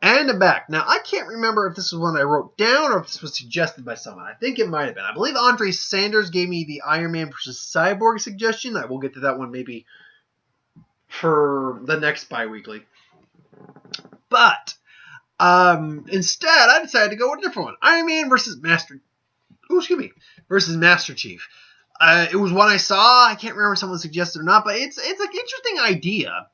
And back. Now, I can't remember if this was one I wrote down or if this was suggested by someone. I think it might have been. I believe Andre Sanders gave me the Ironman versus Cyborg suggestion. I will get to that one maybe for the next bi-weekly. But instead, I decided to go with a different one. Ironman versus Master Chief. It was one I saw. I can't remember if someone suggested or not, but it's an interesting idea.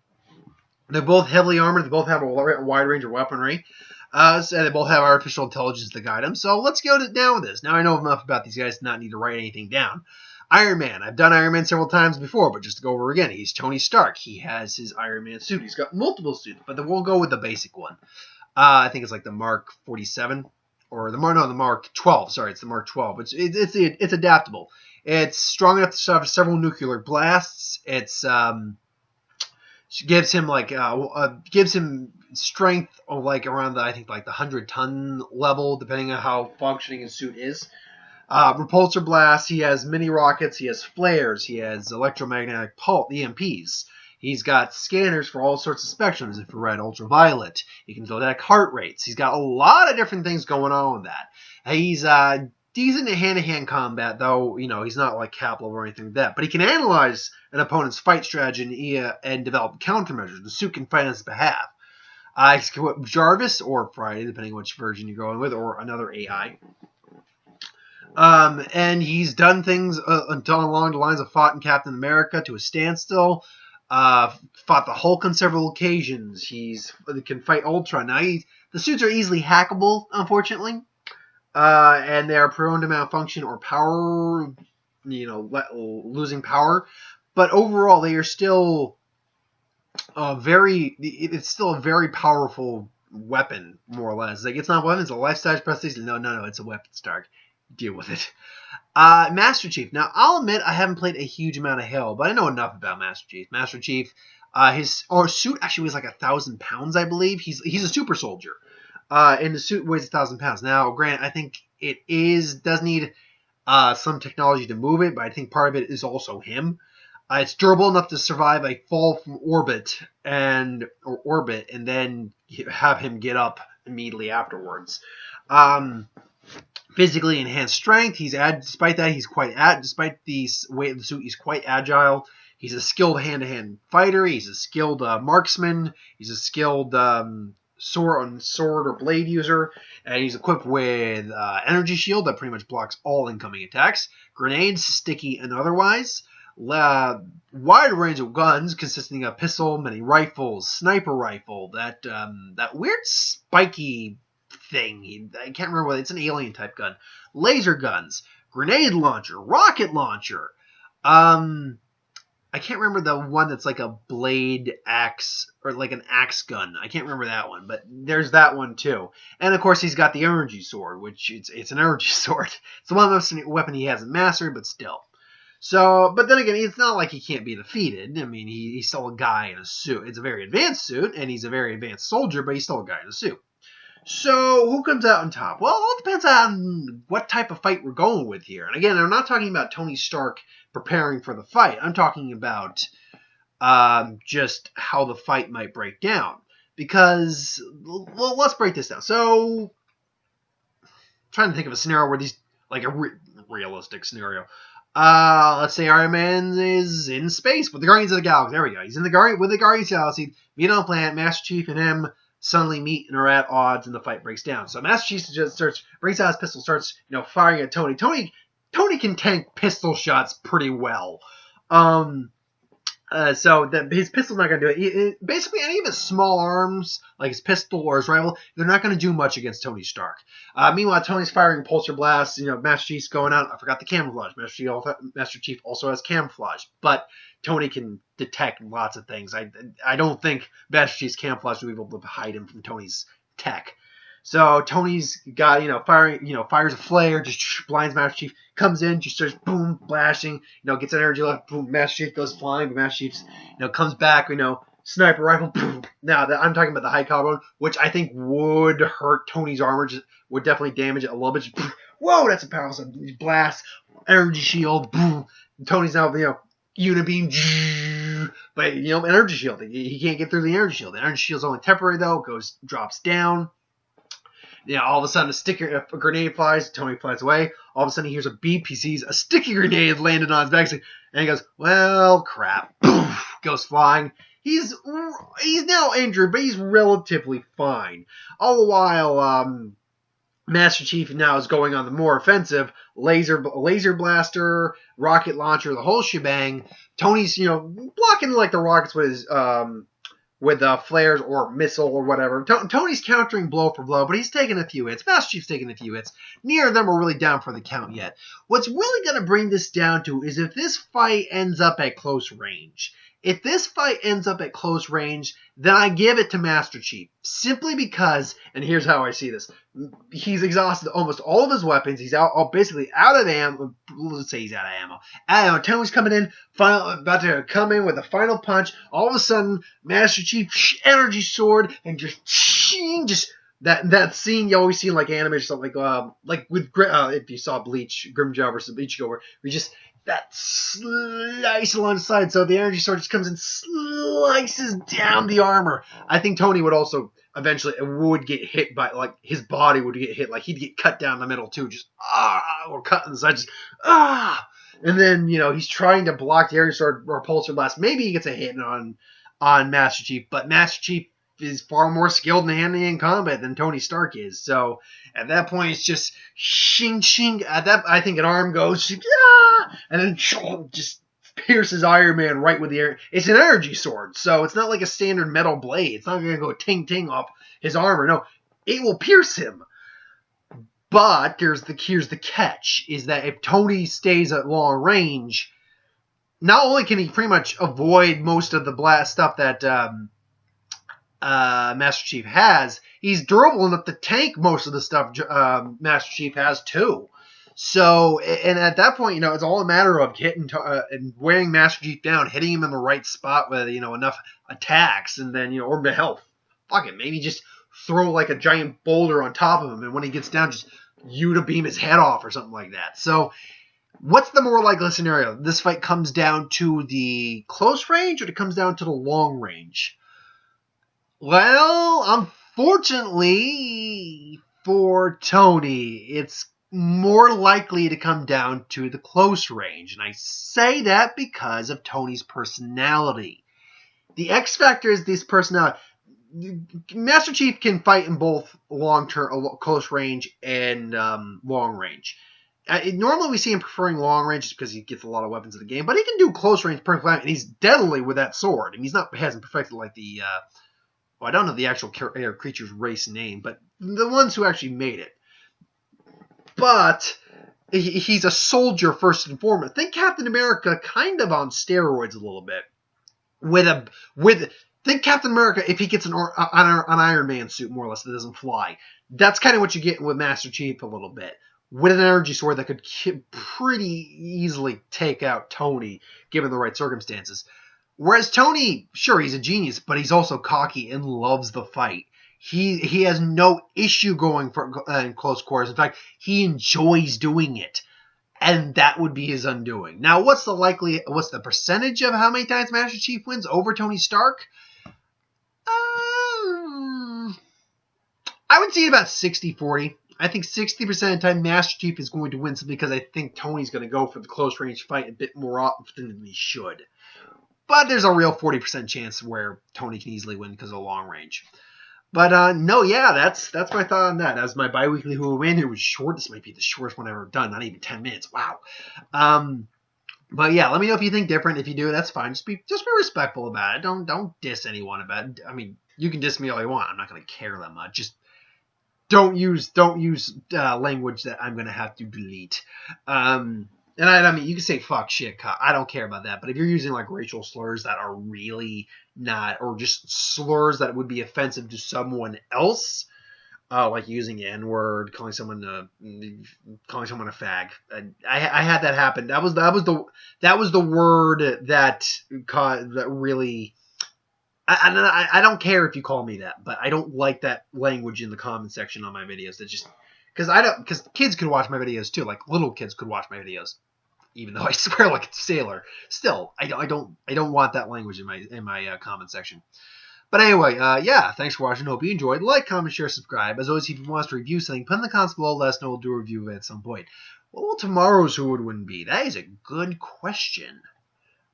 They're both heavily armored. They both have a wide range of weaponry. So they both have artificial intelligence to guide them. So let's go down with this. Now I know enough about these guys to not need to write anything down. Iron Man. I've done Iron Man several times before, but just to go over again, he's Tony Stark. He has his Iron Man suit. He's got multiple suits, but we'll go with the basic one. I think it's like the Mark 47 or the Mark 12. Sorry, it's the Mark 12. It's adaptable. It's strong enough to survive several nuclear blasts. It's gives him strength of like around the 100-ton level, depending on how functioning his suit is. Repulsor blasts. He has mini rockets. He has flares. He has electromagnetic pulse EMPs. He's got scanners for all sorts of spectrums, infrared, ultraviolet. He can detect heart rates. He's got a lot of different things going on with that. He's decent in hand-to-hand combat, though, he's not like Cap level or anything like that. But he can analyze an opponent's fight strategy and develop countermeasures. The suit can fight on his behalf. He's equipped with Jarvis or Friday, depending on which version you're going with, or another AI. And he's done things along the lines of fought in Captain America to a standstill. Fought the Hulk on several occasions. He can fight Ultron. Now, the suits are easily hackable, unfortunately. And they are prone to malfunction or power, losing power. But overall, they are still it's still a very powerful weapon, more or less. Like, it's not a weapon, it's a life-size prosthesis. No, it's a weapon, Stark. Deal with it. Master Chief. Now, I'll admit I haven't played a huge amount of Halo, but I know enough about Master Chief. Master Chief, his suit actually weighs like 1,000 pounds, I believe. He's a super soldier. And the suit weighs 1,000 pounds. Now, granted, I think it does need some technology to move it, but I think part of it is also him. It's durable enough to survive a fall from orbit and then have him get up immediately afterwards. Physically enhanced strength. Despite that, despite the weight of the suit, he's quite agile. He's a skilled hand-to-hand fighter. He's a skilled marksman. He's a skilled sword or blade user. And he's equipped with energy shield that pretty much blocks all incoming attacks. Grenades, sticky and otherwise. Wide range of guns consisting of pistol, many rifles, sniper rifle, that weird spiky thing. I can't remember what it's an alien type gun. Laser guns, grenade launcher, rocket launcher. I can't remember the one that's like a blade axe or like an axe gun. I can't remember that one, but there's that one too. And of course, he's got the energy sword, which it's an energy sword. It's the one weapon he hasn't mastered, but still. So, but then again, it's not like he can't be defeated. I mean, he's still a guy in a suit. It's a very advanced suit, and he's a very advanced soldier, but he's still a guy in a suit. So, who comes out on top? Well, it all depends on what type of fight we're going with here. And again, I'm not talking about Tony Stark preparing for the fight. I'm talking about just how the fight might break down. Because, well, let's break this down. So, trying to think of a scenario where these, like a realistic scenario. Let's say Iron Man is in space with the Guardians of the Galaxy. There we go. He's with the Guardians of the Galaxy. Meet on the planet. Master Chief and him suddenly meet and are at odds, and the fight breaks down. So Master Chief just brings out his pistol, starts firing at Tony. Tony can tank pistol shots pretty well. So his pistol's not going to do it. Basically, any of his small arms, like his pistol or his rifle, they're not going to do much against Tony Stark. Meanwhile, Tony's firing pulsar blasts. Master Chief's going out. I forgot the camouflage. Master Chief also has camouflage, but Tony can detect lots of things. I don't think Master Chief's camouflage will be able to hide him from Tony's tech. So Tony's got, fires a flare, just blinds Master Chief, comes in, just starts boom, blasting, gets energy left, boom, Master Chief goes flying, but Master Chief, comes back, sniper rifle, boom. Now, I'm talking about the high caliber one, which I think would hurt Tony's armor, would definitely damage it a little bit. Just, whoa, that's a powerful blast, energy shield, boom. Tony's now, Unibeam, but energy shield. He can't get through the energy shield. The energy shield's only temporary though. Drops down. All of a sudden a grenade flies. Tony flies away. All of a sudden he hears a beep. He sees a sticky grenade landed on his back, and he goes, "Well, crap!" Goes flying. He's now injured, but he's relatively fine. All the while, Master Chief now is going on the more offensive laser blaster, rocket launcher, the whole shebang. Tony's blocking like the rockets with his with flares or missile or whatever. Tony's countering blow for blow, but he's taking a few hits. Master Chief's taking a few hits. Neither of them are really down for the count yet. What's really going to bring this down to is if this fight ends up at close range. If this fight ends up at close range, then I give it to Master Chief. Simply because, and here's how I see this, he's exhausted almost all of his weapons. He's basically out of ammo. Let's say he's out of ammo. Tony's coming in, about to come in with a final punch. All of a sudden, Master Chief, energy sword, and just that scene you always see in like anime or something like with if you saw Bleach, Grimjaw versus Bleach Go, where we just that slice along the side, so the energy sword just comes and slices down the armor. I think Tony would also eventually would get hit by, like, his body would get hit, like he'd get cut down the middle too, just or cut on the side, just and then he's trying to block the energy sword or repulsor blast. Maybe he gets a hit on Master Chief, but Master Chief is far more skilled in hand-to-hand combat than Tony Stark is. So at that point, it's just shing shing. At that, I think an arm goes, and then just pierces Iron Man right with the air. It's an energy sword, so it's not like a standard metal blade. It's not going to go ting ting off his armor. No, it will pierce him. But here's the catch: is that if Tony stays at long range, not only can he pretty much avoid most of the blast stuff that Master Chief has, he's durable enough to tank most of the stuff Master Chief has too. So, and at that point, it's all a matter of hitting and wearing Master Chief down, hitting him in the right spot with enough attacks, and then or the health. Fuck it, maybe just throw like a giant boulder on top of him, and when he gets down, just beam his head off or something like that. So, what's the more likely scenario? This fight comes down to the close range, or it comes down to the long range? Well, unfortunately for Tony, it's more likely to come down to the close range. And I say that because of Tony's personality. The X factor is this personality. Master Chief can fight in both close range and long range. Normally we see him preferring long range just because he gets a lot of weapons in the game, but he can do close range perfectly, and he's deadly with that sword. And hasn't perfected like the I don't know the actual creature's race name, but the ones who actually made it. But he's a soldier first and foremost. Think Captain America kind of on steroids a little bit. Think Captain America if he gets an Iron Man suit more or less that doesn't fly. That's kind of what you get with Master Chief a little bit. With an energy sword that could pretty easily take out Tony given the right circumstances. Whereas Tony, sure, he's a genius, but he's also cocky and loves the fight. He has no issue going in close quarters. In fact, he enjoys doing it. And that would be his undoing. Now, what's the percentage of how many times Master Chief wins over Tony Stark? I would say about 60-40. I think 60% of the time Master Chief is going to win simply because I think Tony's going to go for the close range fight a bit more often than he should. But there's a real 40% chance where Tony can easily win because of long range. But that's my thought on that. As my bi-weekly Who Will Win, it was short. This might be the shortest one I've ever done. Not even 10 minutes. Wow. But yeah, let me know if you think different. If you do, that's fine. Just be respectful about it. Don't diss anyone about it. I mean, you can diss me all you want. I'm not going to care that much. Just don't use language that I'm going to have to delete. And I mean, you can say fuck, shit, cut. I don't care about that. But if you're using like racial slurs that are really not, or just slurs that would be offensive to someone else, like using the N-word, calling someone a fag. I had that happen. That was the word that really. I don't care if you call me that, but I don't like that language in the comment section on my videos. That just because kids could watch my videos too, like little kids could watch my videos. even though I swear like it's sailor. Still, I don't want that language in my comment section. But anyway, yeah, thanks for watching. Hope you enjoyed. Like, comment, share, subscribe. As always, if you want us to review something, put in the comments below. Let us know. We'll do a review of it at some point. What will tomorrow's Who Would Win be? That is a good question.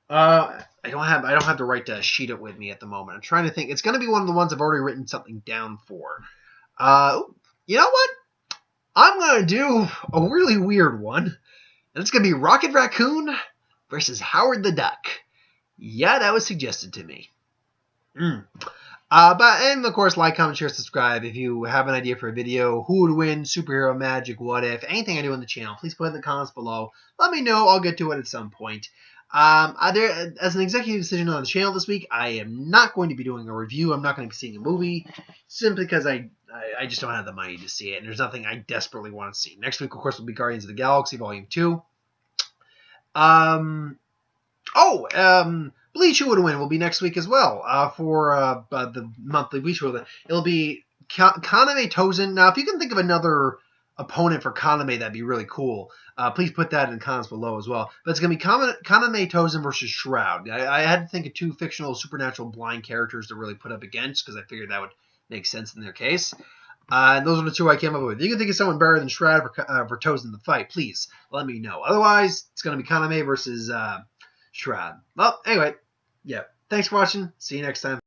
I don't have to write the sheet up with me at the moment. I'm trying to think. It's going to be one of the ones I've already written something down for. You know what? I'm going to do a really weird one. And it's going to be Rocket Raccoon versus Howard the Duck. Yeah, that was suggested to me. And of course, like, comment, share, subscribe. If you have an idea for a video, who would win, superhero, magic, what if, anything I do on the channel, please put it in the comments below. Let me know. I'll get to it at some point. As an executive decision on the channel this week, I am not going to be doing a review. I'm not going to be seeing a movie, simply because I just don't have the money to see it, and there's nothing I desperately want to see. Next week, of course, will be Guardians of the Galaxy Volume 2. Bleach Who Would Win will be next week as well, for the monthly Bleach Who Would Win. It'll be Kaname Tozen. Now, if you can think of another opponent for Kaname, that'd be really cool. Please put that in the comments below as well. But it's going to be Kaname Tozen versus Shroud. I had to think of two fictional supernatural blind characters to really put up against, because I figured that would make sense in their case. And those are the two I came up with. If you can think of someone better than Shroud for Tozen to fight, please let me know. Otherwise, it's going to be Kaname versus Shroud. Well, anyway, yeah. Thanks for watching. See you next time.